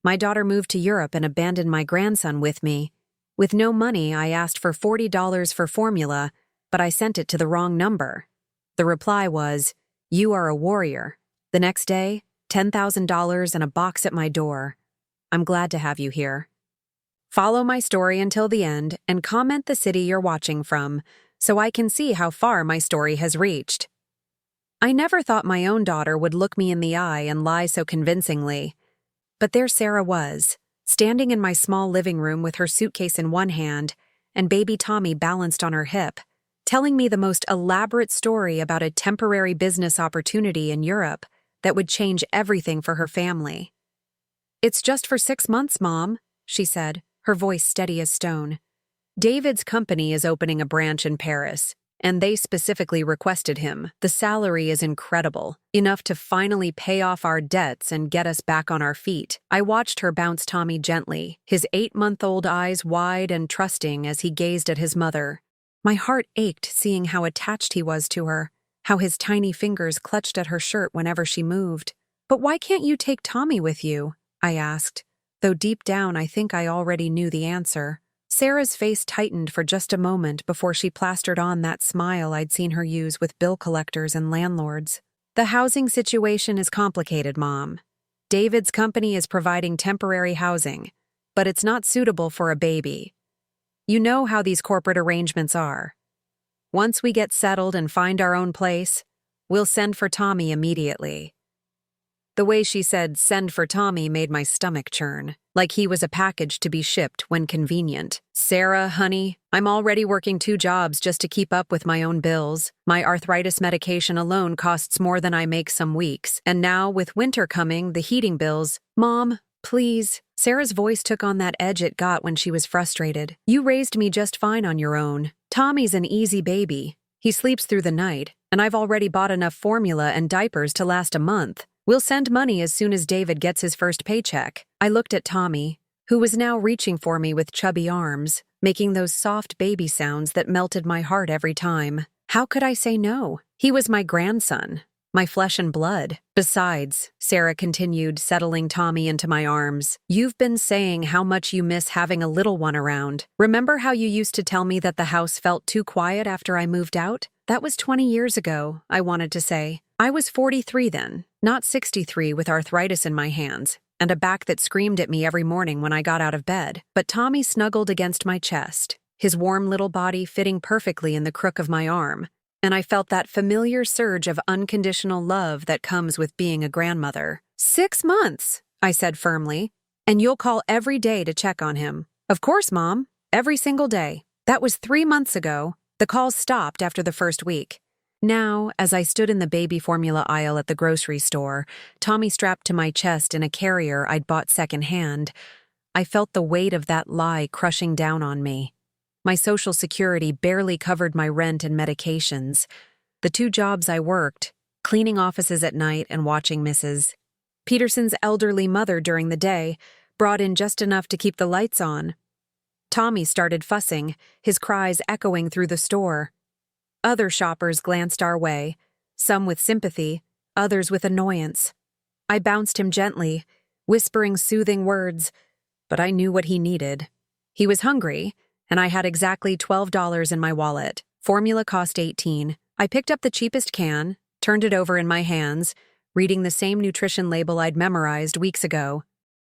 My daughter moved to Europe and abandoned my grandson with me. With no money, I asked for $40 for formula, but I sent it to the wrong number. The reply was, "You are a warrior." The next day, $10,000 and a box at my door. I'm glad to have you here. Follow my story until the end and comment the city you're watching from so I can see how far my story has reached. I never thought my own daughter would look me in the eye and lie so convincingly. But there Sarah was, standing in my small living room with her suitcase in one hand and baby Tommy balanced on her hip, telling me the most elaborate story about a temporary business opportunity in Europe that would change everything for her family. "It's just for 6 months, Mom," she said, her voice steady as stone. "David's company is opening a branch in Paris, and they specifically requested him. The salary is incredible, enough to finally pay off our debts and get us back on our feet." I watched her bounce Tommy gently, his 8-month-old eyes wide and trusting as he gazed at his mother. My heart ached seeing how attached he was to her, how his tiny fingers clutched at her shirt whenever she moved. "But why can't you take Tommy with you?" I asked, though deep down I think I already knew the answer. Sarah's face tightened for just a moment before she plastered on that smile I'd seen her use with bill collectors and landlords. "The housing situation is complicated, Mom. David's company is providing temporary housing, but it's not suitable for a baby. You know how these corporate arrangements are. Once we get settled and find our own place, we'll send for Tommy immediately." The way she said "send for Tommy" made my stomach churn, like he was a package to be shipped when convenient. "Sarah, honey, I'm already working 2 jobs just to keep up with my own bills. My arthritis medication alone costs more than I make some weeks. And now, with winter coming, the heating bills—" "Mom, please." Sarah's voice took on that edge it got when she was frustrated. "You raised me just fine on your own. Tommy's an easy baby. He sleeps through the night, and I've already bought enough formula and diapers to last a month. We'll send money as soon as David gets his first paycheck." I looked at Tommy, who was now reaching for me with chubby arms, making those soft baby sounds that melted my heart every time. How could I say no? He was my grandson, my flesh and blood. "Besides," Sarah continued, settling Tommy into my arms, "you've been saying how much you miss having a little one around. Remember how you used to tell me that the house felt too quiet after I moved out? That was 20 years ago," I wanted to say. I was 43 then, not 63 with arthritis in my hands, and a back that screamed at me every morning when I got out of bed. But Tommy snuggled against my chest, his warm little body fitting perfectly in the crook of my arm, and I felt that familiar surge of unconditional love that comes with being a grandmother. "6 months," I said firmly, "and you'll call every day to check on him." "Of course, Mom, every single day." That was 3 months ago. The calls stopped after the first week. Now, as I stood in the baby formula aisle at the grocery store, Tommy strapped to my chest in a carrier I'd bought secondhand, I felt the weight of that lie crushing down on me. My Social Security barely covered my rent and medications. The 2 jobs I worked, cleaning offices at night and watching Mrs. Peterson's elderly mother during the day, brought in just enough to keep the lights on. Tommy started fussing, his cries echoing through the store. Other shoppers glanced our way, some with sympathy, others with annoyance. I bounced him gently, whispering soothing words, but I knew what he needed. He was hungry, and I had exactly $12 in my wallet. Formula cost $18. I picked up the cheapest can, turned it over in my hands, reading the same nutrition label I'd memorized weeks ago.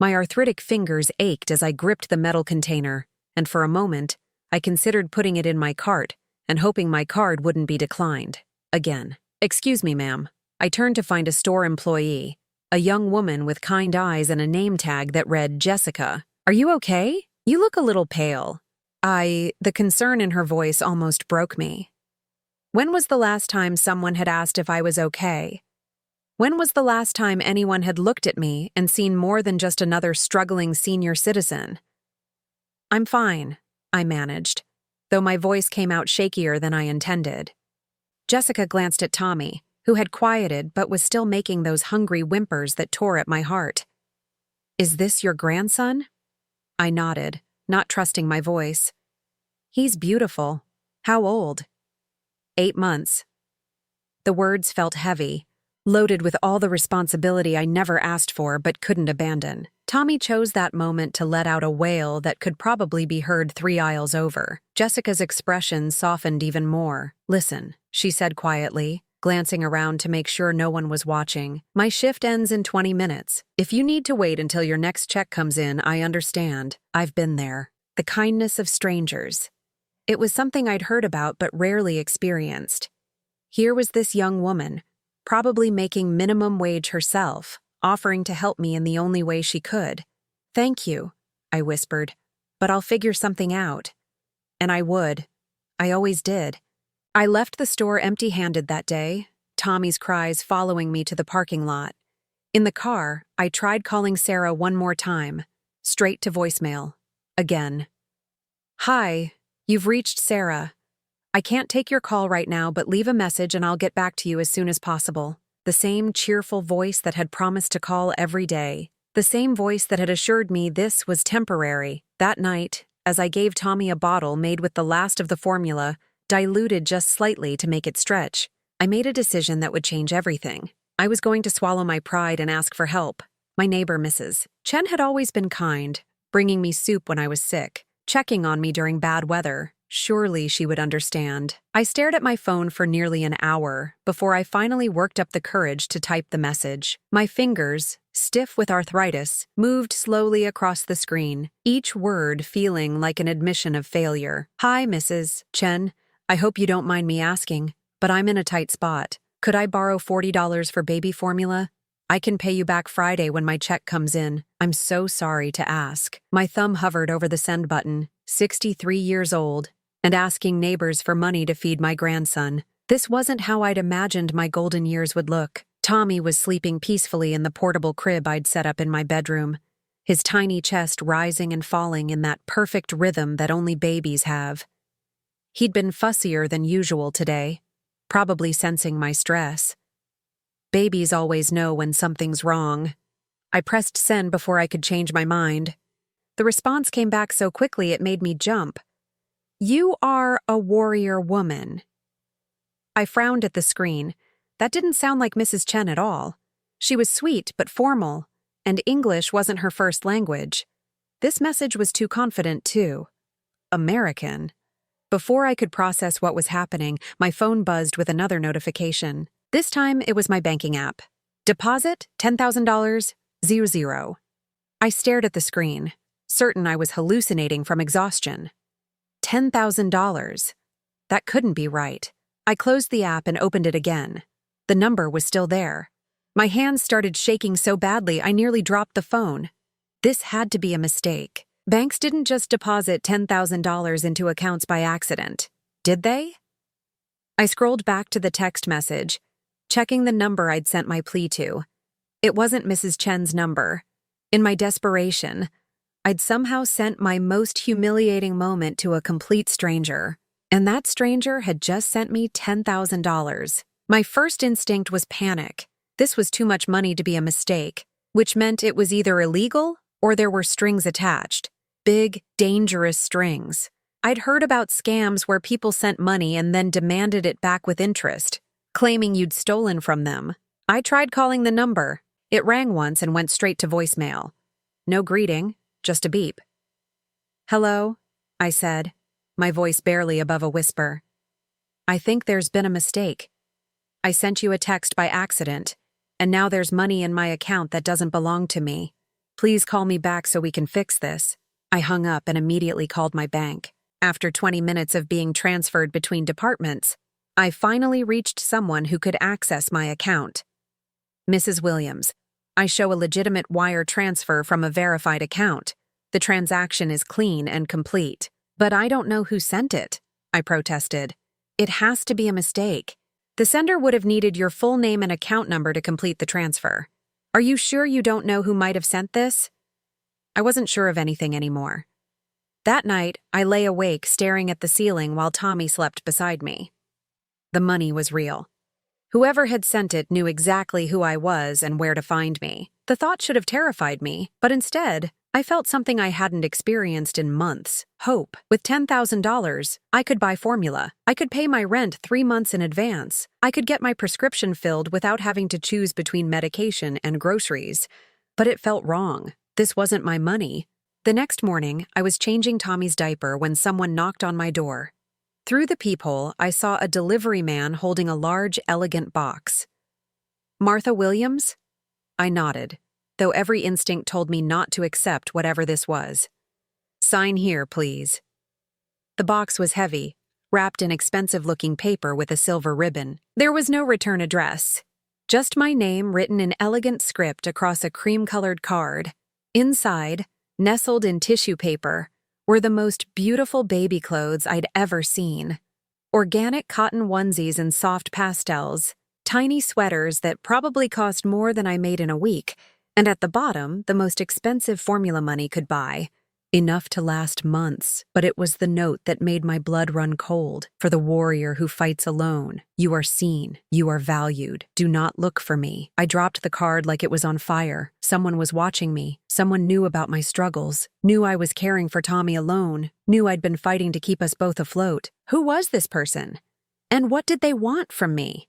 My arthritic fingers ached as I gripped the metal container, and for a moment, I considered putting it in my cart and hoping my card wouldn't be declined. Again. "Excuse me, ma'am." I turned to find a store employee, a young woman with kind eyes and a name tag that read Jessica. "Are you okay? You look a little pale." The concern in her voice almost broke me. When was the last time someone had asked if I was okay? When was the last time anyone had looked at me and seen more than just another struggling senior citizen? "I'm fine," I managed, though my voice came out shakier than I intended. Jessica glanced at Tommy, who had quieted but was still making those hungry whimpers that tore at my heart. "Is this your grandson?" I nodded, not trusting my voice. "He's beautiful. How old?" 8 months. The words felt heavy, loaded with all the responsibility I never asked for but couldn't abandon. Tommy chose that moment to let out a wail that could probably be heard 3 aisles over. Jessica's expression softened even more. "Listen," she said quietly, glancing around to make sure no one was watching. "My shift ends in 20 minutes. If you need to wait until your next check comes in, I understand. I've been there." The kindness of strangers. It was something I'd heard about but rarely experienced. Here was this young woman, probably making minimum wage herself, offering to help me in the only way she could. "Thank you," I whispered, "but I'll figure something out." And I would. I always did. I left the store empty-handed that day, Tommy's cries following me to the parking lot. In the car, I tried calling Sarah one more time, straight to voicemail. Again. "Hi, you've reached Sarah. I can't take your call right now, but leave a message and I'll get back to you as soon as possible." The same cheerful voice that had promised to call every day. The same voice that had assured me this was temporary. That night, as I gave Tommy a bottle made with the last of the formula, diluted just slightly to make it stretch, I made a decision that would change everything. I was going to swallow my pride and ask for help. My neighbor, Mrs. Chen, had always been kind, bringing me soup when I was sick, checking on me during bad weather. Surely she would understand. I stared at my phone for nearly an hour before I finally worked up the courage to type the message. My fingers, stiff with arthritis, moved slowly across the screen, each word feeling like an admission of failure. "Hi, Mrs. Chen. I hope you don't mind me asking, but I'm in a tight spot. Could I borrow $40 for baby formula? I can pay you back Friday when my check comes in. I'm so sorry to ask." My thumb hovered over the send button, 63 years old, and asking neighbors for money to feed my grandson. This wasn't how I'd imagined my golden years would look. Tommy was sleeping peacefully in the portable crib I'd set up in my bedroom, his tiny chest rising and falling in that perfect rhythm that only babies have. He'd been fussier than usual today, probably sensing my stress. Babies always know when something's wrong. I pressed send before I could change my mind. The response came back so quickly it made me jump. "You are a warrior woman." I frowned at the screen. That didn't sound like Mrs. Chen at all. She was sweet but formal, and English wasn't her first language. This message was too confident, too. American. Before I could process what was happening, my phone buzzed with another notification. This time, it was my banking app. "Deposit $10,000, 00." I stared at the screen, certain I was hallucinating from exhaustion. $10,000. That couldn't be right. I closed the app and opened it again. The number was still there. My hands started shaking so badly I nearly dropped the phone. This had to be a mistake. Banks didn't just deposit $10,000 into accounts by accident, did they? I scrolled back to the text message, checking the number I'd sent my plea to. It wasn't Mrs. Chen's number. In my desperation, I'd somehow sent my most humiliating moment to a complete stranger, and that stranger had just sent me $10,000. My first instinct was panic. This was too much money to be a mistake, which meant it was either illegal or there were strings attached. Big, dangerous strings. I'd heard about scams where people sent money and then demanded it back with interest, claiming you'd stolen from them. I tried calling the number. It rang once and went straight to voicemail. No greeting, just a beep. "Hello," I said, my voice barely above a whisper. "I think there's been a mistake. I sent you a text by accident, and now there's money in my account that doesn't belong to me. Please call me back so we can fix this." I hung up and immediately called my bank. After 20 minutes of being transferred between departments, I finally reached someone who could access my account. "Mrs. Williams, I show a legitimate wire transfer from a verified account. The transaction is clean and complete." "But I don't know who sent it," I protested. "It has to be a mistake. The sender would have needed your full name and account number to complete the transfer. Are you sure you don't know who might have sent this?" I wasn't sure of anything anymore. That night, I lay awake staring at the ceiling while Tommy slept beside me. The money was real. Whoever had sent it knew exactly who I was and where to find me. The thought should have terrified me, but instead, I felt something I hadn't experienced in months: hope. With $10,000, I could buy formula. I could pay my rent 3 months in advance. I could get my prescription filled without having to choose between medication and groceries. But it felt wrong. This wasn't my money. The next morning, I was changing Tommy's diaper when someone knocked on my door. Through the peephole, I saw a delivery man holding a large, elegant box. "Martha Williams?" I nodded, though every instinct told me not to accept whatever this was. "Sign here, please." The box was heavy, wrapped in expensive-looking paper with a silver ribbon. There was no return address, just my name written in elegant script across a cream-colored card. Inside, nestled in tissue paper, were the most beautiful baby clothes I'd ever seen. Organic cotton onesies in soft pastels, tiny sweaters that probably cost more than I made in a week, and at the bottom, the most expensive formula money could buy. Enough to last months, but it was the note that made my blood run cold. "For the warrior who fights alone, you are seen, you are valued. Do not look for me." I dropped the card like it was on fire. Someone was watching me. Someone knew about my struggles, knew I was caring for Tommy alone, knew I'd been fighting to keep us both afloat. Who was this person? And what did they want from me?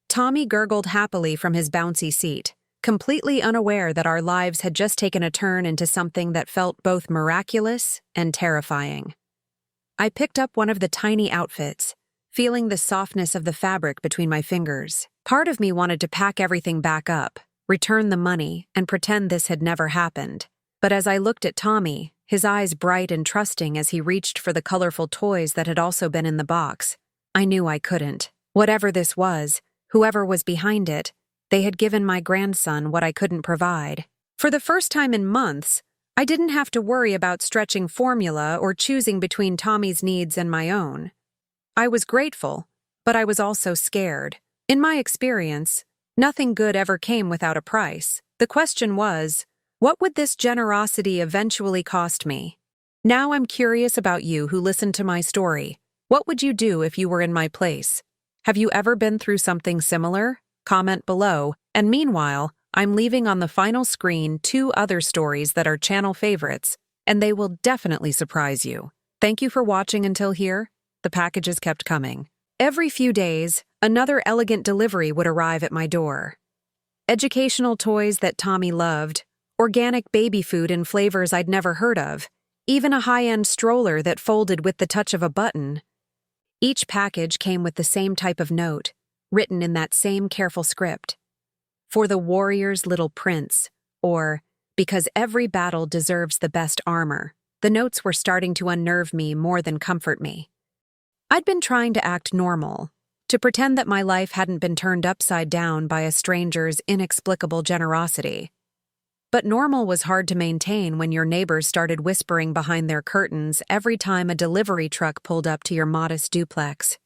Tommy gurgled happily from his bouncy seat, completely unaware that our lives had just taken a turn into something that felt both miraculous and terrifying. I picked up one of the tiny outfits, feeling the softness of the fabric between my fingers. Part of me wanted to pack everything back up, return the money, and pretend this had never happened. But as I looked at Tommy, his eyes bright and trusting as he reached for the colorful toys that had also been in the box, I knew I couldn't. Whatever this was, whoever was behind it, they had given my grandson what I couldn't provide. For the first time in months, I didn't have to worry about stretching formula or choosing between Tommy's needs and my own. I was grateful, but I was also scared. In my experience, nothing good ever came without a price. The question was, what would this generosity eventually cost me? Now I'm curious about you who listened to my story. What would you do if you were in my place? Have you ever been through something similar? Comment below, and meanwhile, I'm leaving on the final screen 2 other stories that are channel favorites, and they will definitely surprise you. Thank you for watching until here. The packages kept coming. Every few days, another elegant delivery would arrive at my door. Educational toys that Tommy loved, organic baby food in flavors I'd never heard of, even a high-end stroller that folded with the touch of a button. Each package came with the same type of note, written in that same careful script. "For the warrior's little prince," or "Because every battle deserves the best armor." The notes were starting to unnerve me more than comfort me. I'd been trying to act normal, to pretend that my life hadn't been turned upside down by a stranger's inexplicable generosity. But normal was hard to maintain when your neighbors started whispering behind their curtains every time a delivery truck pulled up to your modest duplex.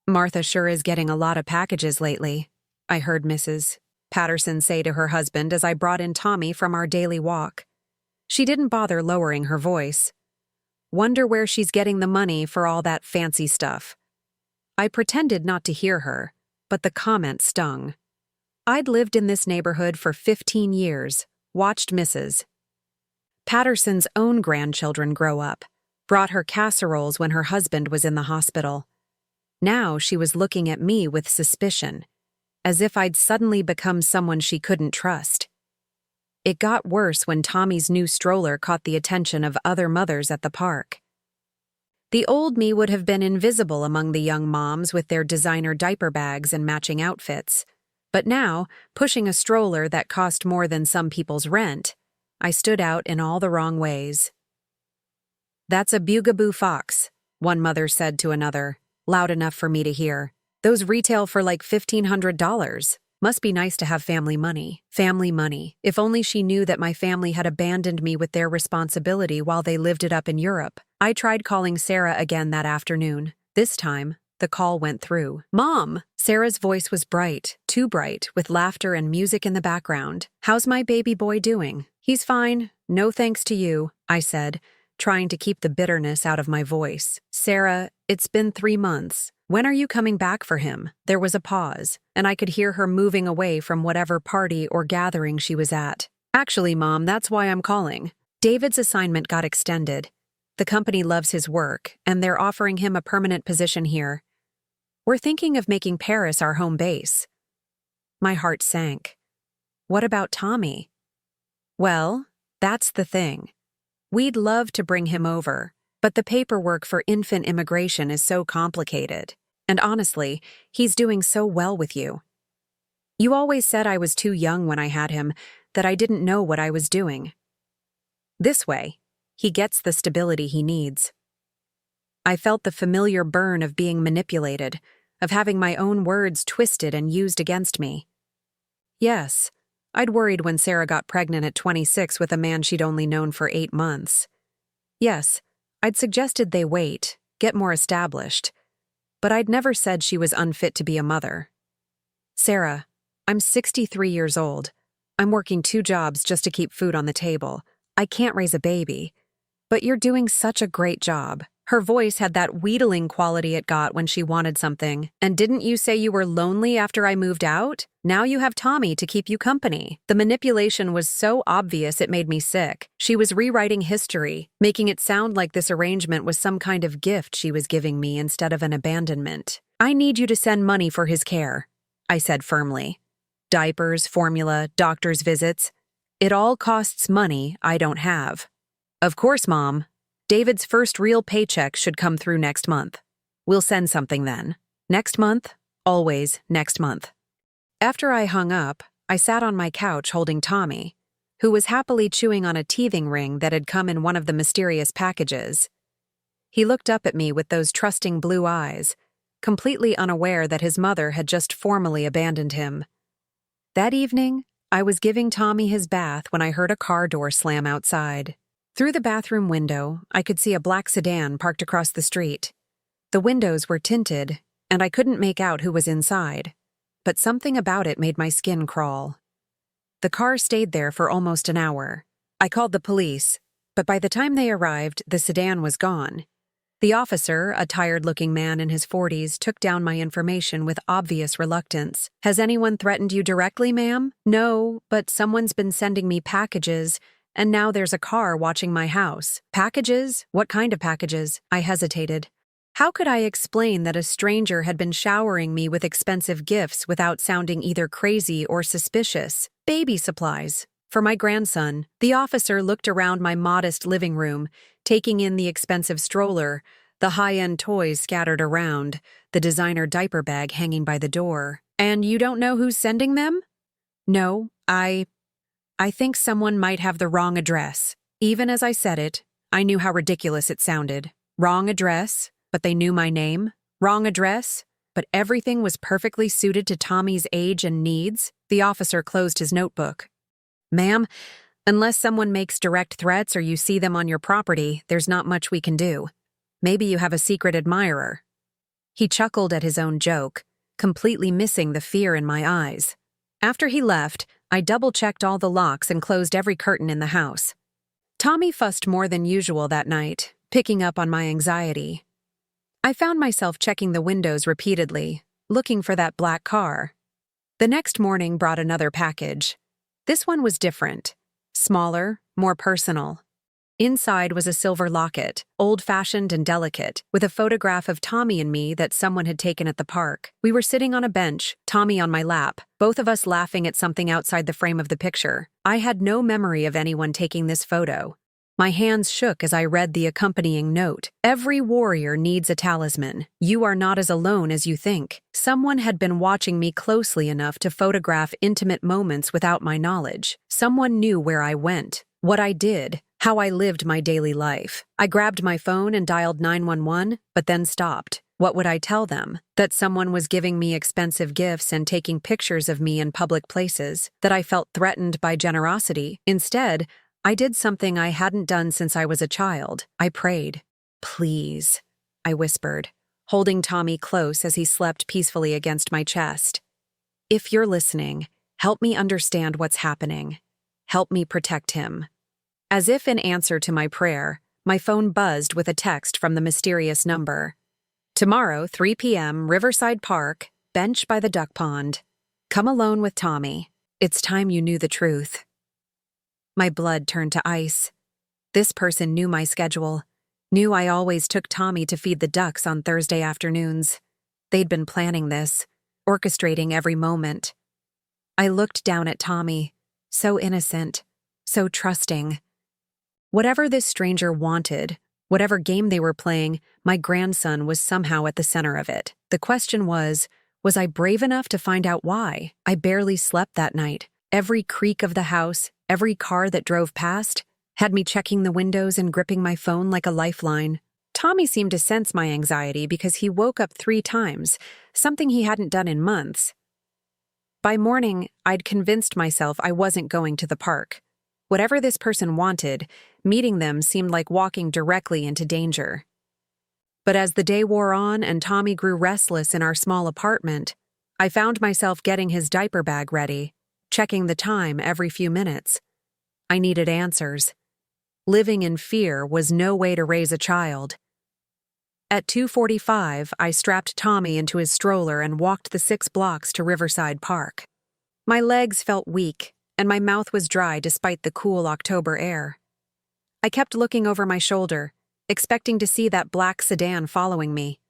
"Martha sure is getting a lot of packages lately," I heard Mrs. Patterson say to her husband as I brought in Tommy from our daily walk. She didn't bother lowering her voice. "Wonder where she's getting the money for all that fancy stuff." I pretended not to hear her, but the comment stung. I'd lived in this neighborhood for 15 years, watched Mrs. Patterson's own grandchildren grow up, brought her casseroles when her husband was in the hospital. Now she was looking at me with suspicion, as if I'd suddenly become someone she couldn't trust. It got worse when Tommy's new stroller caught the attention of other mothers at the park. The old me would have been invisible among the young moms with their designer diaper bags and matching outfits, but now, pushing a stroller that cost more than some people's rent, I stood out in all the wrong ways. "That's a bugaboo fox," one mother said to another, loud enough for me to hear. "Those retail for like $1,500. Must be nice to have family money." Family money. If only she knew that my family had abandoned me with their responsibility while they lived it up in Europe. I tried calling Sarah again that afternoon. This time, the call went through. "Mom!" Sarah's voice was bright, too bright, with laughter and music in the background. "How's my baby boy doing?" "He's fine. No thanks to you," I said, trying to keep the bitterness out of my voice. "Sarah, it's been 3 months. When are you coming back for him?" There was a pause, and I could hear her moving away from whatever party or gathering she was at. "Actually, Mom, that's why I'm calling. David's assignment got extended. The company loves his work, and they're offering him a permanent position here. We're thinking of making Paris our home base." My heart sank. What about Tommy? "Well, That's the thing. We'd love to bring him over, but the paperwork for infant immigration is so complicated. And honestly, he's doing so well with you. You always said I was too young when I had him, that I didn't know what I was doing. This way, he gets the stability he needs. I felt the familiar burn of being manipulated, of having my own words twisted and used against me. Yes, I'd worried when Sarah got pregnant at 26 with a man she'd only known for 8 months. Yes, I'd suggested they wait, get more established, but I'd never said she was unfit to be a mother. Sarah, I'm 63 years old. I'm working 2 jobs just to keep food on the table. I can't raise a baby. But you're doing such a great job. Her voice had that wheedling quality it got when she wanted something. And didn't you say you were lonely after I moved out? Now you have Tommy to keep you company. The manipulation was so obvious it made me sick. She was rewriting history, making it sound like this arrangement was some kind of gift she was giving me instead of an abandonment. I need you to send money for his care, I said firmly. Diapers, formula, doctor's visits. It all costs money I don't have. Of course, Mom. David's first real paycheck should come through next month. We'll send something then. Next month? Always next month. After I hung up, I sat on my couch holding Tommy, who was happily chewing on a teething ring that had come in one of the mysterious packages. He looked up at me with those trusting blue eyes, completely unaware that his mother had just formally abandoned him. That evening, I was giving Tommy his bath when I heard a car door slam outside. Through the bathroom window, I could see a black sedan parked across the street. The windows were tinted, and I couldn't make out who was inside, but something about it made my skin crawl. The car stayed there for almost an hour. I called the police, but by the time they arrived, the sedan was gone. The officer, a tired-looking man in his 40s, took down my information with obvious reluctance. Has anyone threatened you directly, ma'am? No, but someone's been sending me packages, and now there's a car watching my house. Packages? What kind of packages? I hesitated. How could I explain that a stranger had been showering me with expensive gifts without sounding either crazy or suspicious? Baby supplies. For my grandson. The officer looked around my modest living room, taking in the expensive stroller, the high-end toys scattered around, the designer diaper bag hanging by the door. And you don't know who's sending them? No, I think someone might have the wrong address. Even as I said it, I knew how ridiculous it sounded. Wrong address, but they knew my name. Wrong address, but everything was perfectly suited to Tommy's age and needs. The officer closed his notebook. Ma'am, unless someone makes direct threats or you see them on your property, there's not much we can do. Maybe you have a secret admirer. He chuckled at his own joke, completely missing the fear in my eyes. After he left, I double-checked all the locks and closed every curtain in the house. Tommy fussed more than usual that night, picking up on my anxiety. I found myself checking the windows repeatedly, looking for that black car. The next morning brought another package. This one was different, smaller, more personal. Inside was a silver locket, old-fashioned and delicate, with a photograph of Tommy and me that someone had taken at the park. We were sitting on a bench, Tommy on my lap, both of us laughing at something outside the frame of the picture. I had no memory of anyone taking this photo. My hands shook as I read the accompanying note. Every warrior needs a talisman. You are not as alone as you think. Someone had been watching me closely enough to photograph intimate moments without my knowledge. Someone knew where I went, what I did, how I lived my daily life. I grabbed my phone and dialed 911, but then stopped. What would I tell them? That someone was giving me expensive gifts and taking pictures of me in public places, that I felt threatened by generosity. Instead, I did something I hadn't done since I was a child. I prayed. Please, I whispered, holding Tommy close as he slept peacefully against my chest. If you're listening, help me understand what's happening. Help me protect him. As if in answer to my prayer, my phone buzzed with a text from the mysterious number. Tomorrow, 3 p.m., Riverside Park, bench by the duck pond. Come alone with Tommy. It's time you knew the truth. My blood turned to ice. This person knew my schedule, knew I always took Tommy to feed the ducks on Thursday afternoons. They'd been planning this, orchestrating every moment. I looked down at Tommy, so innocent, so trusting. Whatever this stranger wanted, whatever game they were playing, my grandson was somehow at the center of it. The question was I brave enough to find out why? I barely slept that night. Every creak of the house, every car that drove past, had me checking the windows and gripping my phone like a lifeline. Tommy seemed to sense my anxiety because he woke up 3 times, something he hadn't done in months. By morning, I'd convinced myself I wasn't going to the park. Whatever this person wanted, meeting them seemed like walking directly into danger. But as the day wore on and Tommy grew restless in our small apartment, I found myself getting his diaper bag ready, checking the time every few minutes. I needed answers. Living in fear was no way to raise a child. At 2:45, I strapped Tommy into his stroller and walked the 6 blocks to Riverside Park. My legs felt weak, and my mouth was dry despite the cool October air. I kept looking over my shoulder, expecting to see that black sedan following me.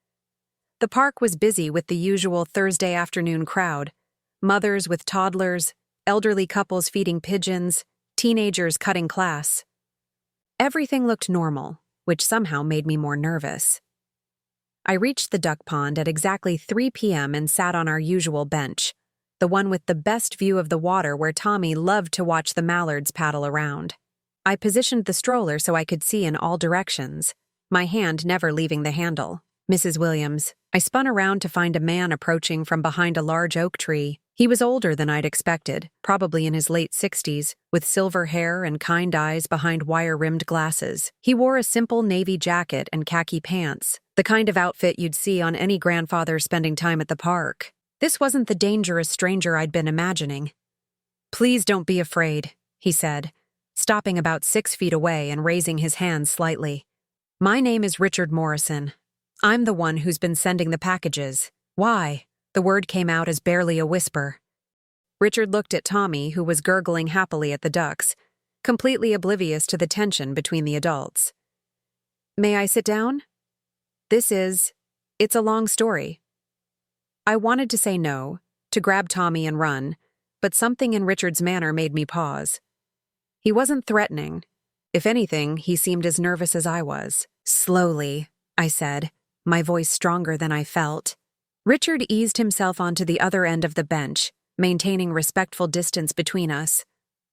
The park was busy with the usual Thursday afternoon crowd, mothers with toddlers, elderly couples feeding pigeons, teenagers cutting class. Everything looked normal, which somehow made me more nervous. I reached the duck pond at exactly 3 p.m. and sat on our usual bench, the one with the best view of the water where Tommy loved to watch the mallards paddle around. I positioned the stroller so I could see in all directions, my hand never leaving the handle. Mrs. Williams, I spun around to find a man approaching from behind a large oak tree. He was older than I'd expected, probably in his late 60s, with silver hair and kind eyes behind wire-rimmed glasses. He wore a simple navy jacket and khaki pants, the kind of outfit you'd see on any grandfather spending time at the park. This wasn't the dangerous stranger I'd been imagining. "Please don't be afraid," he said, stopping about 6 feet away and raising his hands slightly. "My name is Richard Morrison. I'm the one who's been sending the packages." "Why?" The word came out as barely a whisper. Richard looked at Tommy, who was gurgling happily at the ducks, completely oblivious to the tension between the adults. "May I sit down?" It's a long story." I wanted to say no, to grab Tommy and run, but something in Richard's manner made me pause. He wasn't threatening. If anything, he seemed as nervous as I was. "Slowly," I said, my voice stronger than I felt. Richard eased himself onto the other end of the bench, maintaining respectful distance between us.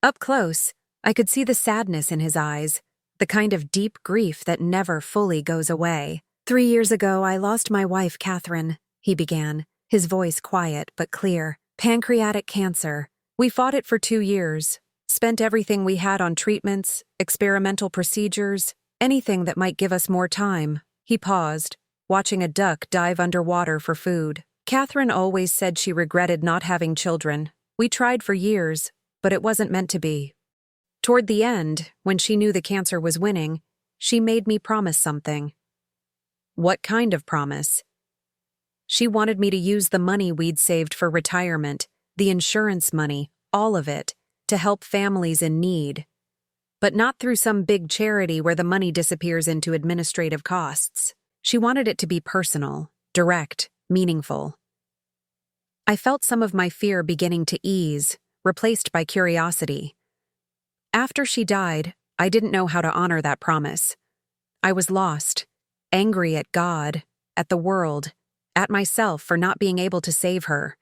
Up close, I could see the sadness in his eyes, the kind of deep grief that never fully goes away. "3 years ago, I lost my wife, Catherine," he began, his voice quiet but clear. "Pancreatic cancer. We fought it for 2 years, spent everything we had on treatments, experimental procedures, anything that might give us more time." He paused, watching a duck dive underwater for food. "Catherine always said she regretted not having children. We tried for years, but it wasn't meant to be. Toward the end, when she knew the cancer was winning, she made me promise something." "What kind of promise?" "She wanted me to use the money we'd saved for retirement, the insurance money, all of it, to help families in need. But not through some big charity where the money disappears into administrative costs. She wanted it to be personal, direct, meaningful." I felt some of my fear beginning to ease, replaced by curiosity. After she died, I didn't know how to honor that promise. I was lost, angry at God, at the world, at myself for not being able to save her.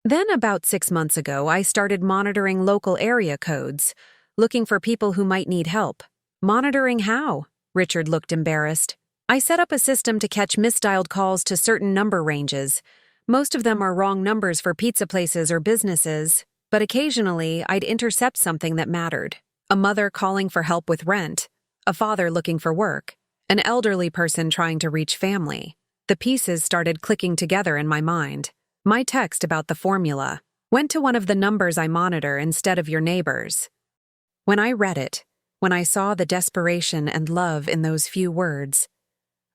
Then about 6 months ago, I started monitoring local area codes, looking for people who might need help. "Monitoring how?" Richard looked embarrassed. "I set up a system to catch misdialed calls to certain number ranges. Most of them are wrong numbers for pizza places or businesses, but occasionally I'd intercept something that mattered. A mother calling for help with rent, a father looking for work, an elderly person trying to reach family. The pieces started clicking together in my mind. My text about the formula went to one of the numbers I monitor instead of your neighbors. When I read it, when I saw the desperation and love in those few words,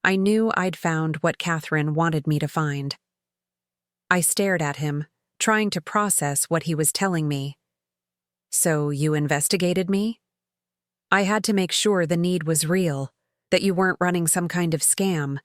I knew I'd found what Catherine wanted me to find. I stared at him, trying to process what he was telling me. "So you investigated me?" "I had to make sure the need was real, that you weren't running some kind of scam.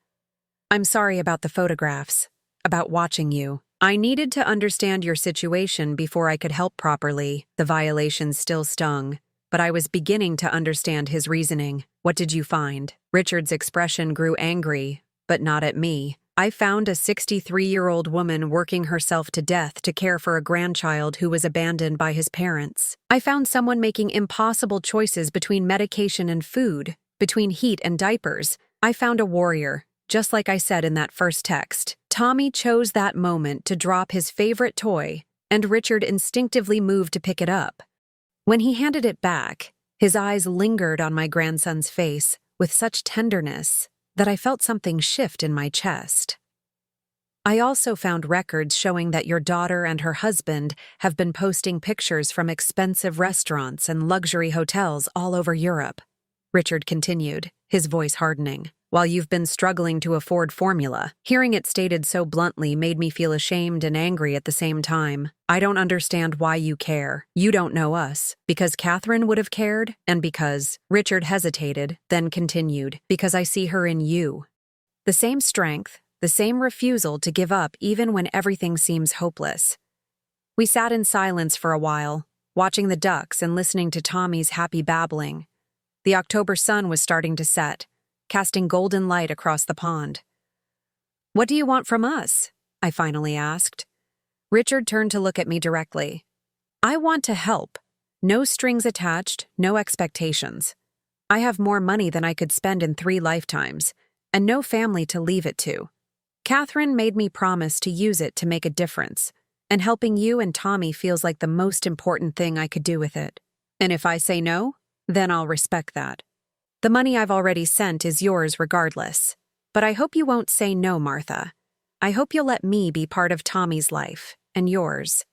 I'm sorry about the photographs, about watching you. I needed to understand your situation before I could help properly." The violations still stung, but I was beginning to understand his reasoning. What did you find? Richard's expression grew angry, but not at me. I found a 63-year-old woman working herself to death to care for a grandchild who was abandoned by his parents. I found someone making impossible choices between medication and food, between heat and diapers. I found a warrior, just like I said in that first text. Tommy chose that moment to drop his favorite toy, and Richard instinctively moved to pick it up. When he handed it back, his eyes lingered on my grandson's face with such tenderness that I felt something shift in my chest. I also found records showing that your daughter and her husband have been posting pictures from expensive restaurants and luxury hotels all over Europe, Richard continued, his voice hardening, while you've been struggling to afford formula. Hearing it stated so bluntly made me feel ashamed and angry at the same time. I don't understand why you care. You don't know us. Because Catherine would have cared, and because Richard hesitated, then continued, because I see her in you. The same strength, the same refusal to give up even when everything seems hopeless. We sat in silence for a while, watching the ducks and listening to Tommy's happy babbling. The October sun was starting to set, casting golden light across the pond. What do you want from us? I finally asked. Richard turned to look at me directly. I want to help. No strings attached, no expectations. I have more money than I could spend in 3 lifetimes, and no family to leave it to. Catherine made me promise to use it to make a difference, and helping you and Tommy feels like the most important thing I could do with it. And if I say no, then I'll respect that. The money I've already sent is yours regardless. But I hope you won't say no, Martha. I hope you'll let me be part of Tommy's life, and yours.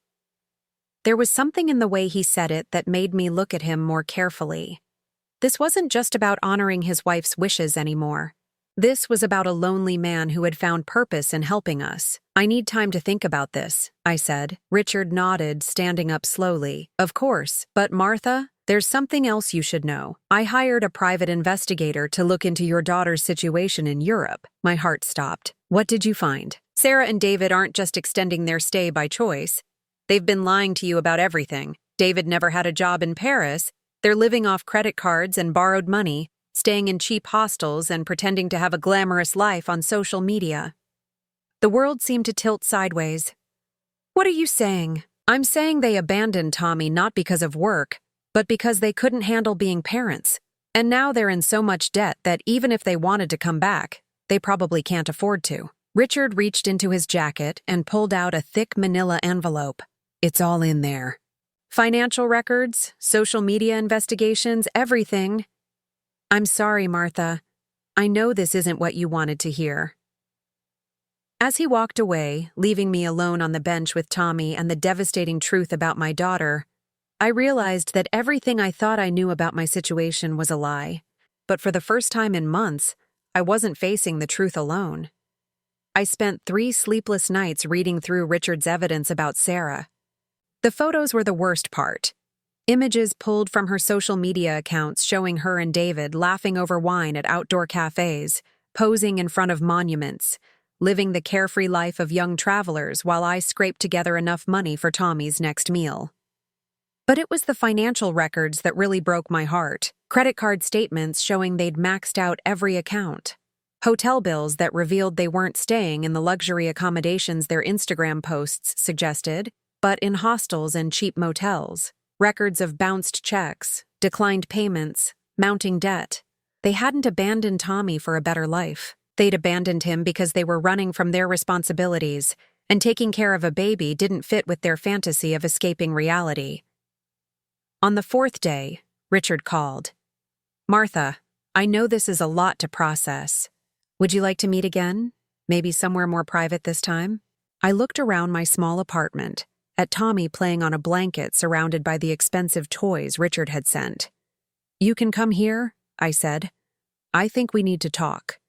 There was something in the way he said it that made me look at him more carefully. This wasn't just about honoring his wife's wishes anymore. This was about a lonely man who had found purpose in helping us. I need time to think about this, I said. Richard nodded, standing up slowly. Of course, but Martha, there's something else you should know. I hired a private investigator to look into your daughter's situation in Europe. My heart stopped. What did you find? Sarah and David aren't just extending their stay by choice. They've been lying to you about everything. David never had a job in Paris. They're living off credit cards and borrowed money, staying in cheap hostels and pretending to have a glamorous life on social media. The world seemed to tilt sideways. What are you saying? I'm saying they abandoned Tommy not because of work, but because they couldn't handle being parents. And now they're in so much debt that even if they wanted to come back, they probably can't afford to. Richard reached into his jacket and pulled out a thick manila envelope. It's all in there. Financial records, social media investigations, everything. I'm sorry, Martha. I know this isn't what you wanted to hear. As he walked away, leaving me alone on the bench with Tommy and the devastating truth about my daughter, I realized that everything I thought I knew about my situation was a lie. But for the first time in months, I wasn't facing the truth alone. I spent 3 sleepless nights reading through Richard's evidence about Sarah. The photos were the worst part. Images pulled from her social media accounts showing her and David laughing over wine at outdoor cafes, posing in front of monuments, living the carefree life of young travelers while I scraped together enough money for Tommy's next meal. But it was the financial records that really broke my heart. Credit card statements showing they'd maxed out every account. Hotel bills that revealed they weren't staying in the luxury accommodations their Instagram posts suggested, but in hostels and cheap motels. Records of bounced checks, declined payments, mounting debt. They hadn't abandoned Tommy for a better life. They'd abandoned him because they were running from their responsibilities, and taking care of a baby didn't fit with their fantasy of escaping reality. On the 4th day, Richard called. Martha, I know this is a lot to process. Would you like to meet again? Maybe somewhere more private this time? I looked around my small apartment, at Tommy playing on a blanket surrounded by the expensive toys Richard had sent. You can come here, I said. I think we need to talk.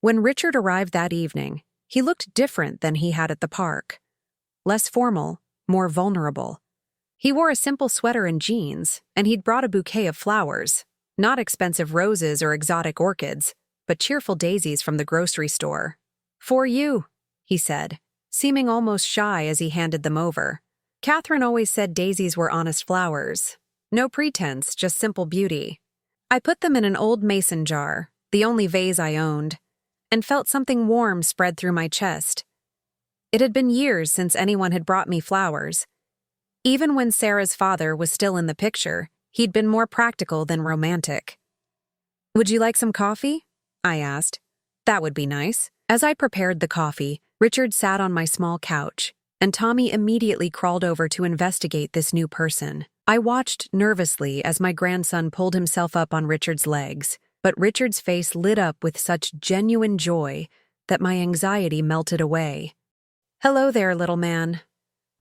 When Richard arrived that evening, he looked different than he had at the park. Less formal, more vulnerable. He wore a simple sweater and jeans, and he'd brought a bouquet of flowers, not expensive roses or exotic orchids, but cheerful daisies from the grocery store. For you, he said, seeming almost shy as he handed them over. Catherine always said daisies were honest flowers. No pretense, just simple beauty. I put them in an old mason jar, the only vase I owned, and felt something warm spread through my chest. It had been years since anyone had brought me flowers. Even when Sarah's father was still in the picture, he'd been more practical than romantic. "Would you like some coffee?" I asked. "That would be nice." As I prepared the coffee, Richard sat on my small couch, and Tommy immediately crawled over to investigate this new person. I watched nervously as my grandson pulled himself up on Richard's legs, but Richard's face lit up with such genuine joy that my anxiety melted away. "Hello there, little man,"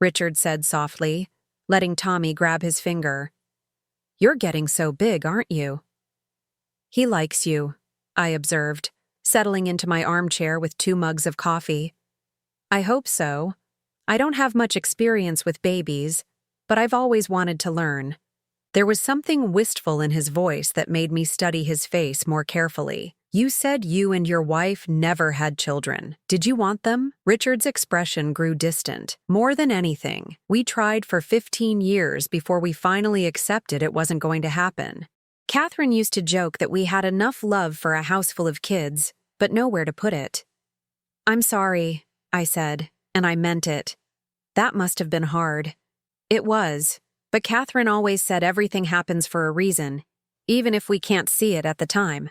Richard said softly, letting Tommy grab his finger. "You're getting so big, aren't you?" "He likes you," I observed, settling into my armchair with 2 mugs of coffee. "I hope so. I don't have much experience with babies, but I've always wanted to learn." There was something wistful in his voice that made me study his face more carefully. "You said you and your wife never had children. Did you want them?" Richard's expression grew distant. "More than anything. We tried for 15 years before we finally accepted it wasn't going to happen. Catherine used to joke that we had enough love for a house full of kids, but nowhere to put it." "I'm sorry," I said, and I meant it. That must have been hard. It was, but Catherine always said everything happens for a reason, even if we can't see it at the time.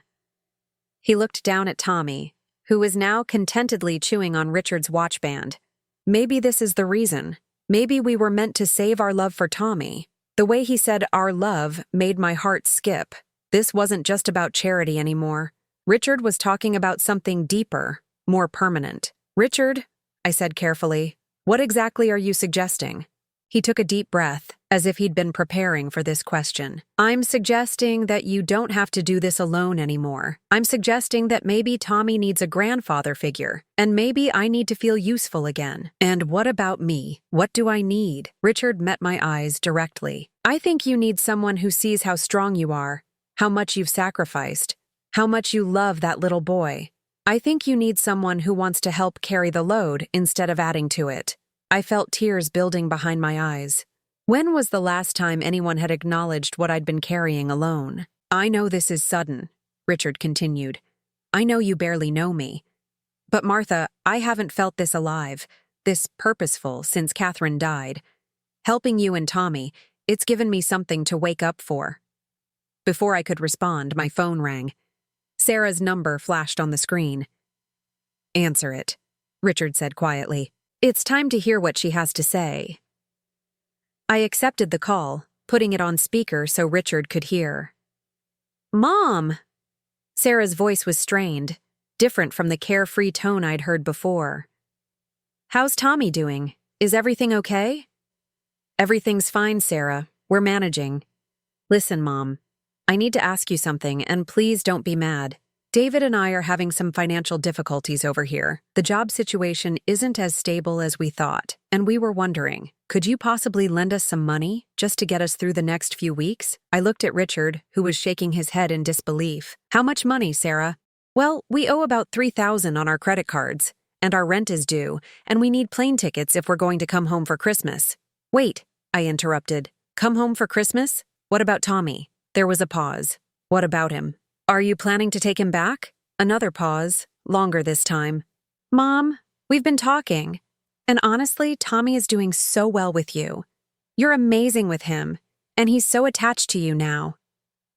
He looked down at Tommy, who was now contentedly chewing on Richard's watch band. "Maybe this is the reason. Maybe we were meant to save our love for Tommy." The way he said "our love" made my heart skip. This wasn't just about charity anymore. Richard was talking about something deeper, more permanent. "Richard," I said carefully, "what exactly are you suggesting?" He took a deep breath, as if he'd been preparing for this question. "I'm suggesting that you don't have to do this alone anymore. I'm suggesting that maybe Tommy needs a grandfather figure, and maybe I need to feel useful again. And what about me? What do I need?" Richard met my eyes directly. "I think you need someone who sees how strong you are, how much you've sacrificed, how much you love that little boy. I think you need someone who wants to help carry the load instead of adding to it." I felt tears building behind my eyes. When was the last time anyone had acknowledged what I'd been carrying alone? "I know this is sudden," Richard continued. "I know you barely know me. But Martha, I haven't felt this alive, this purposeful since Catherine died. Helping you and Tommy, it's given me something to wake up for." Before I could respond, my phone rang. Sarah's number flashed on the screen. "Answer it," Richard said quietly. "It's time to hear what she has to say." I accepted the call, putting it on speaker so Richard could hear. "Mom!" Sarah's voice was strained, different from the carefree tone I'd heard before. "How's Tommy doing? Is everything okay?" "Everything's fine, Sarah. We're managing." "Listen, Mom. I need to ask you something, and please don't be mad. David and I are having some financial difficulties over here. The job situation isn't as stable as we thought, and we were wondering, could you possibly lend us some money just to get us through the next few weeks?" I looked at Richard, who was shaking his head in disbelief. "How much money, Sarah?" "Well, we owe about $3,000 on our credit cards, and our rent is due, and we need plane tickets if we're going to come home for Christmas." "Wait," I interrupted. "Come home for Christmas? What about Tommy?" There was a pause. "What about him? Are you planning to take him back?" Another pause, longer this time. "Mom, we've been talking, and honestly, Tommy is doing so well with you. You're amazing with him, and he's so attached to you now.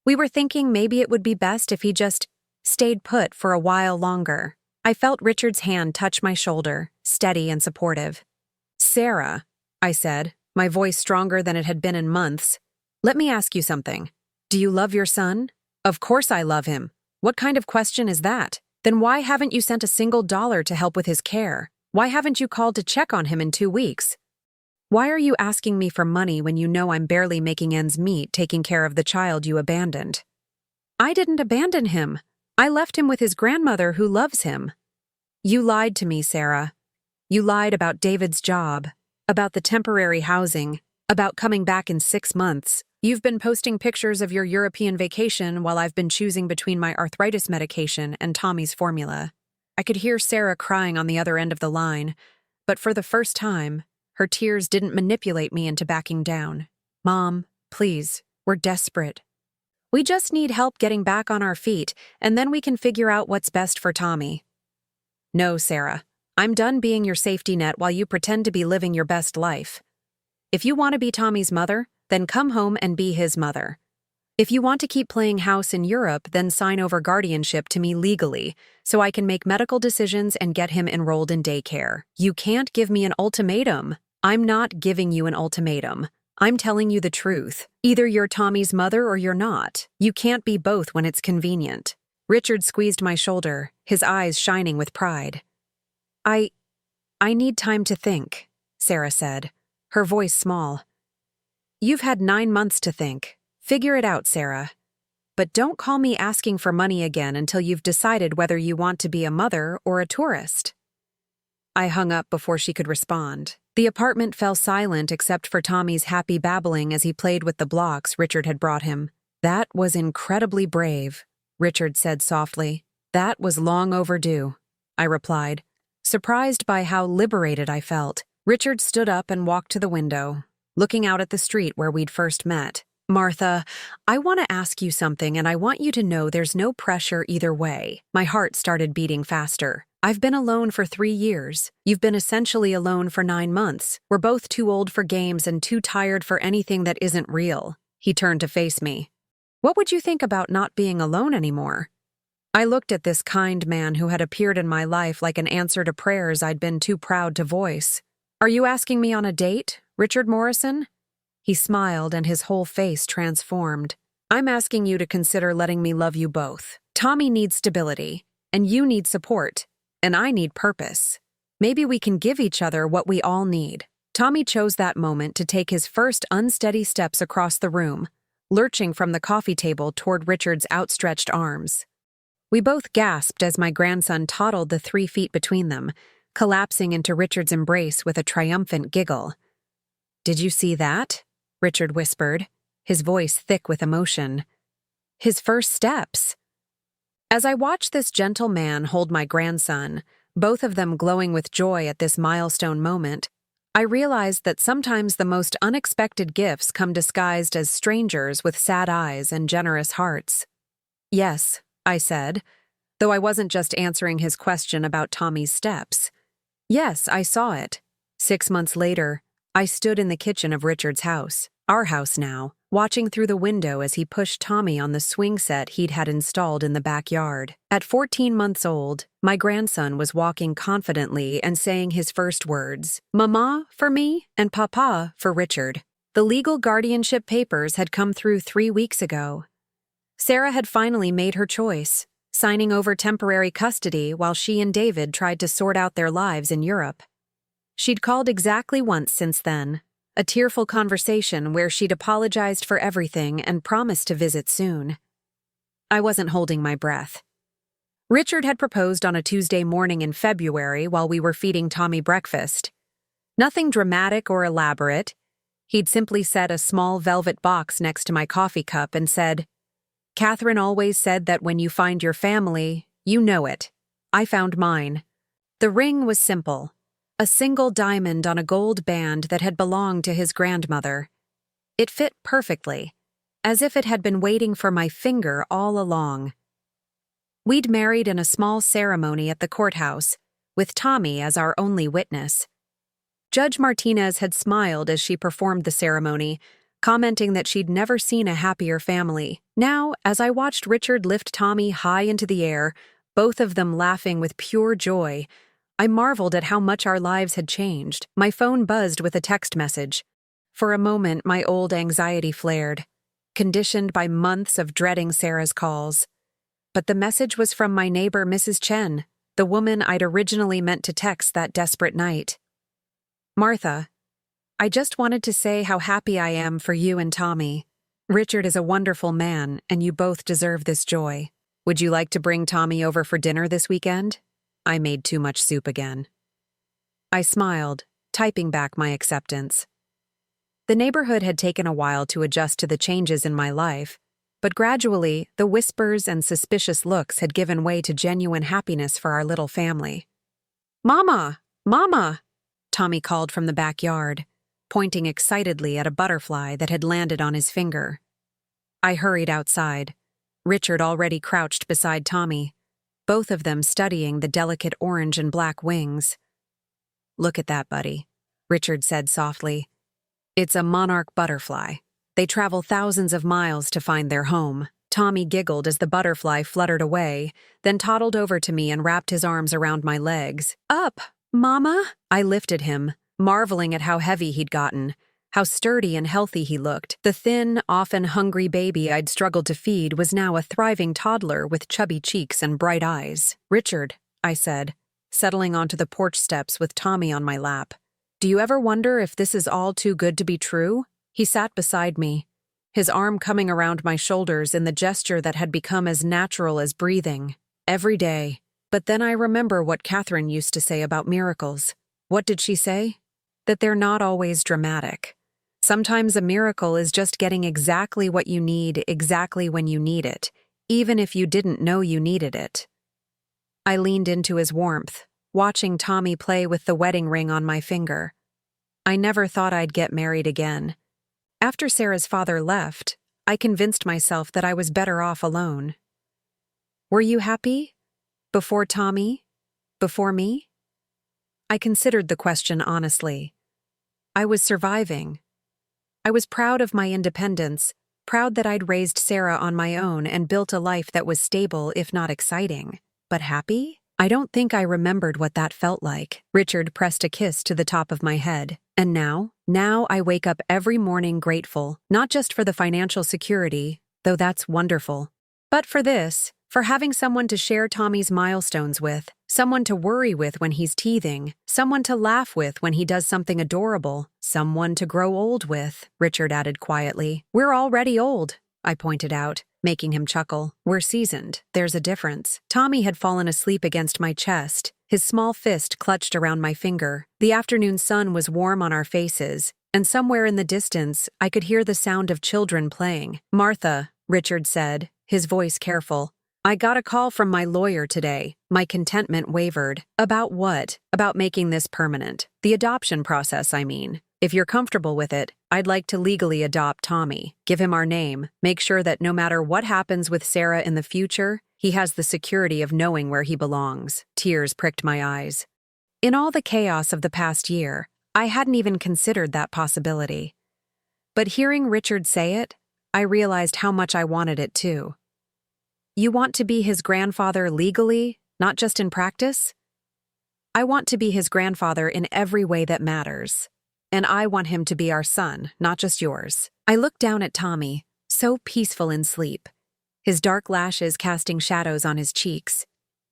We were thinking maybe it would be best if he just stayed put for a while longer." I felt Richard's hand touch my shoulder, steady and supportive. "Sarah," I said, my voice stronger than it had been in months, "let me ask you something. Do you love your son?" "Of course I love him. What kind of question is that? Then why haven't you sent a single dollar to help with his care? Why haven't you called to check on him in 2 weeks? Why are you asking me for money when you know I'm barely making ends meet taking care of the child you abandoned?" "I didn't abandon him. I left him with his grandmother who loves him." "You lied to me, Sarah. You lied about David's job, about the temporary housing, about coming back in 6 months. You've been posting pictures of your European vacation while I've been choosing between my arthritis medication and Tommy's formula." I could hear Sarah crying on the other end of the line, but for the first time, her tears didn't manipulate me into backing down. "Mom, please, We're desperate. We just need help getting back on our feet, and then we can figure out what's best for Tommy. No, Sarah. I'm done being your safety net while you pretend to be living your best life. If you want to be Tommy's mother, then come home and be his mother. If you want to keep playing house in Europe, then sign over guardianship to me legally, so I can make medical decisions and get him enrolled in daycare. You can't give me an ultimatum. I'm not giving you an ultimatum. I'm telling you the truth. Either you're Tommy's mother or you're not. You can't be both when it's convenient. Richard squeezed my shoulder, his eyes shining with pride. I need time to think, Sarah said, her voice small. You've had 9 months to think. Figure it out, Sarah. But don't call me asking for money again until you've decided whether you want to be a mother or a tourist. I hung up before she could respond. The apartment fell silent except for Tommy's happy babbling as he played with the blocks Richard had brought him. That was incredibly brave, Richard said softly. That was long overdue, I replied, surprised by how liberated I felt. Richard stood up and walked to the window, looking out at the street where we'd first met. Martha, I want to ask you something, and I want you to know there's no pressure either way. My heart started beating faster. I've been alone for 3 years. You've been essentially alone for 9 months. We're both too old for games and too tired for anything that isn't real. He turned to face me. What would you think about not being alone anymore? I looked at this kind man who had appeared in my life like an answer to prayers I'd been too proud to voice. Are you asking me on a date, Richard Morrison? He smiled and his whole face transformed. I'm asking you to consider letting me love you both. Tommy needs stability, and you need support, and I need purpose. Maybe we can give each other what we all need. Tommy chose that moment to take his first unsteady steps across the room, lurching from the coffee table toward Richard's outstretched arms. We both gasped as my grandson toddled the 3 feet between them, collapsing into Richard's embrace with a triumphant giggle. Did you see that? Richard whispered, his voice thick with emotion. His first steps. As I watched this gentle man hold my grandson, both of them glowing with joy at this milestone moment, I realized that sometimes the most unexpected gifts come disguised as strangers with sad eyes and generous hearts. Yes, I said, though I wasn't just answering his question about Tommy's steps. Yes, I saw it. 6 months later, I stood in the kitchen of Richard's house, our house now, watching through the window as he pushed Tommy on the swing set he'd had installed in the backyard. At 14 months old, my grandson was walking confidently and saying his first words, Mama for me and Papa for Richard. The legal guardianship papers had come through 3 weeks ago. Sarah had finally made her choice, signing over temporary custody while she and David tried to sort out their lives in Europe. She'd called exactly once since then, a tearful conversation where she'd apologized for everything and promised to visit soon. I wasn't holding my breath. Richard had proposed on a Tuesday morning in February while we were feeding Tommy breakfast. Nothing dramatic or elaborate. He'd simply set a small velvet box next to my coffee cup and said, Catherine always said that when you find your family, you know it. I found mine. The ring was simple. A single diamond on a gold band that had belonged to his grandmother. It fit perfectly, as if it had been waiting for my finger all along. We'd married in a small ceremony at the courthouse, with Tommy as our only witness. Judge Martinez had smiled as she performed the ceremony, commenting that she'd never seen a happier family. Now, as I watched Richard lift Tommy high into the air, both of them laughing with pure joy, I marveled at how much our lives had changed. My phone buzzed with a text message. For a moment, my old anxiety flared, conditioned by months of dreading Sarah's calls. But the message was from my neighbor, Mrs. Chen, the woman I'd originally meant to text that desperate night. Martha, I just wanted to say how happy I am for you and Tommy. Richard is a wonderful man, and you both deserve this joy. Would you like to bring Tommy over for dinner this weekend? I made too much soup again. I smiled, typing back my acceptance. The neighborhood had taken a while to adjust to the changes in my life, but gradually, the whispers and suspicious looks had given way to genuine happiness for our little family. Mama! Mama! Tommy called from the backyard, pointing excitedly at a butterfly that had landed on his finger. I hurried outside. Richard already crouched beside Tommy, both of them studying the delicate orange and black wings. "Look at that, buddy," Richard said softly. "It's a monarch butterfly. They travel thousands of miles to find their home." Tommy giggled as the butterfly fluttered away, then toddled over to me and wrapped his arms around my legs. "Up, Mama!" I lifted him, marveling at how heavy he'd gotten, how sturdy and healthy he looked. The thin, often hungry baby I'd struggled to feed was now a thriving toddler with chubby cheeks and bright eyes. "Richard," I said, settling onto the porch steps with Tommy on my lap, "do you ever wonder if this is all too good to be true?" He sat beside me, his arm coming around my shoulders in the gesture that had become as natural as breathing. "Every day." But then I remember what Catherine used to say about miracles. What did she say? That they're not always dramatic. Sometimes a miracle is just getting exactly what you need exactly when you need it, even if you didn't know you needed it. I leaned into his warmth, watching Tommy play with the wedding ring on my finger. I never thought I'd get married again. After Sarah's father left, I convinced myself that I was better off alone. "Were you happy? Before Tommy? Before me?" I considered the question honestly. I was surviving. I was proud of my independence, proud that I'd raised Sarah on my own and built a life that was stable if not exciting. But happy? I don't think I remembered what that felt like. Richard pressed a kiss to the top of my head. "And now I wake up every morning grateful, not just for the financial security, though that's wonderful, but for this, for having someone to share Tommy's milestones with, someone to worry with when he's teething, someone to laugh with when he does something adorable, someone to grow old with," Richard added quietly. "We're already old," I pointed out, making him chuckle. "We're seasoned. There's a difference." Tommy had fallen asleep against my chest, his small fist clutched around my finger. The afternoon sun was warm on our faces, and somewhere in the distance, I could hear the sound of children playing. "Martha," Richard said, his voice careful, "I got a call from my lawyer today." My contentment wavered. "About what?" "About making this permanent. The adoption process, I mean. If you're comfortable with it, I'd like to legally adopt Tommy, give him our name, make sure that no matter what happens with Sarah in the future, he has the security of knowing where he belongs." Tears pricked my eyes. In all the chaos of the past year, I hadn't even considered that possibility. But hearing Richard say it, I realized how much I wanted it too. "You want to be his grandfather legally, not just in practice?" "I want to be his grandfather in every way that matters. And I want him to be our son, not just yours." I looked down at Tommy, so peaceful in sleep, his dark lashes casting shadows on his cheeks.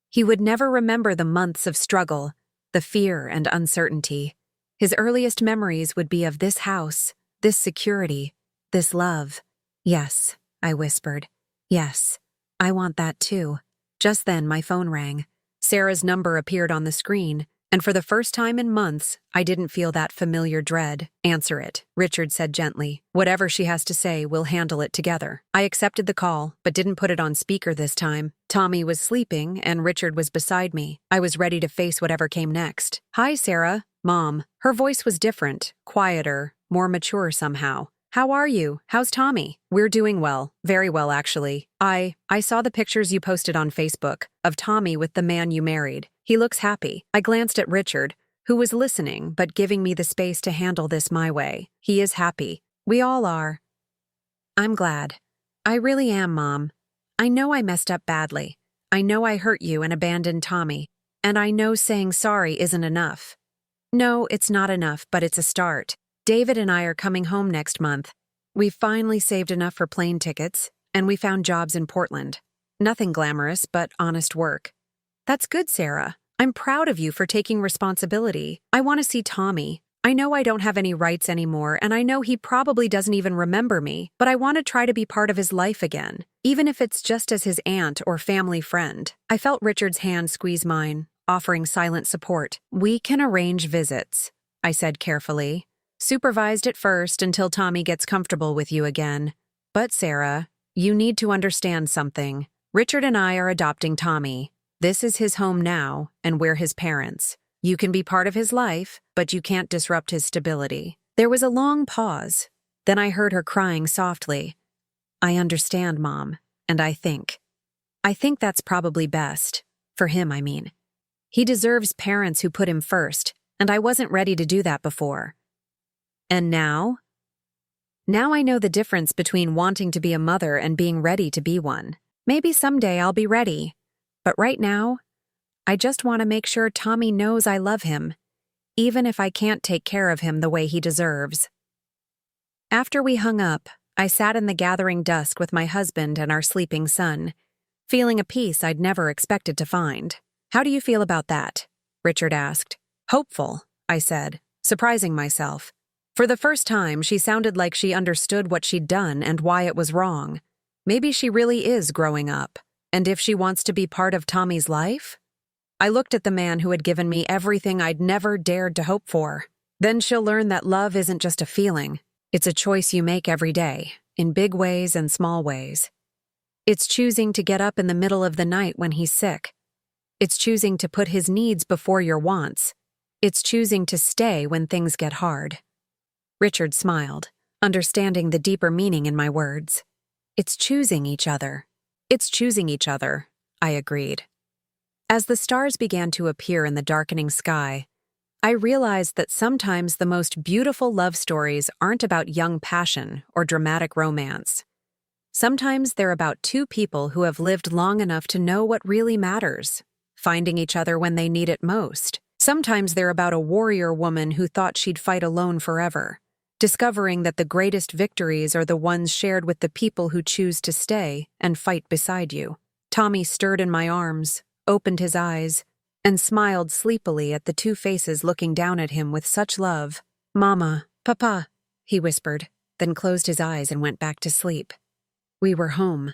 He would never remember the months of struggle, the fear and uncertainty. His earliest memories would be of this house, this security, this love. "Yes," I whispered. "Yes, I want that too." Just then my phone rang. Sarah's number appeared on the screen, and for the first time in months, I didn't feel that familiar dread. "Answer it," Richard said gently. "Whatever she has to say, we'll handle it together." I accepted the call, but didn't put it on speaker this time. Tommy was sleeping, and Richard was beside me. I was ready to face whatever came next. "Hi, Sarah." Mom. Her voice was different, quieter, more mature somehow. "How are you? How's Tommy?" "We're doing well. Very well, actually. I saw the pictures you posted on Facebook of Tommy with the man you married. He looks happy." I glanced at Richard, who was listening but giving me the space to handle this my way. "He is happy. We all are." "I'm glad. I really am, Mom. I know I messed up badly. I know I hurt you and abandoned Tommy. And I know saying sorry isn't enough. No, it's not enough, but it's a start. David and I are coming home next month. We've finally saved enough for plane tickets, and we found jobs in Portland. Nothing glamorous, but honest work." "That's good, Sarah. I'm proud of you for taking responsibility. I want to see Tommy. I know I don't have any rights anymore, and I know he probably doesn't even remember me, but I want to try to be part of his life again, even if it's just as his aunt or family friend." I felt Richard's hand squeeze mine, offering silent support. "We can arrange visits," I said carefully. "Supervised at first until Tommy gets comfortable with you again. But Sarah, you need to understand something. Richard and I are adopting Tommy. This is his home now, and we're his parents. You can be part of his life, but you can't disrupt his stability." There was a long pause. Then I heard her crying softly. I understand, Mom, and I think that's probably best. For him, I mean. He deserves parents who put him first, and I wasn't ready to do that before. And now? Now I know the difference between wanting to be a mother and being ready to be one. Maybe someday I'll be ready. But right now, I just want to make sure Tommy knows I love him, even if I can't take care of him the way he deserves. After we hung up, I sat in the gathering dusk with my husband and our sleeping son, feeling a peace I'd never expected to find. How do you feel about that? Richard asked. Hopeful, I said, surprising myself. For the first time, she sounded like she understood what she'd done and why it was wrong. Maybe she really is growing up, and if she wants to be part of Tommy's life? I looked at the man who had given me everything I'd never dared to hope for. Then she'll learn that love isn't just a feeling. It's a choice you make every day, in big ways and small ways. It's choosing to get up in the middle of the night when he's sick. It's choosing to put his needs before your wants. It's choosing to stay when things get hard. Richard smiled, understanding the deeper meaning in my words. It's choosing each other. It's choosing each other, I agreed. As the stars began to appear in the darkening sky, I realized that sometimes the most beautiful love stories aren't about young passion or dramatic romance. Sometimes they're about two people who have lived long enough to know what really matters, finding each other when they need it most. Sometimes they're about a warrior woman who thought she'd fight alone forever, discovering that the greatest victories are the ones shared with the people who choose to stay and fight beside you. Tommy stirred in my arms, opened his eyes, and smiled sleepily at the two faces looking down at him with such love. Mama, Papa, he whispered, then closed his eyes and went back to sleep. We were home.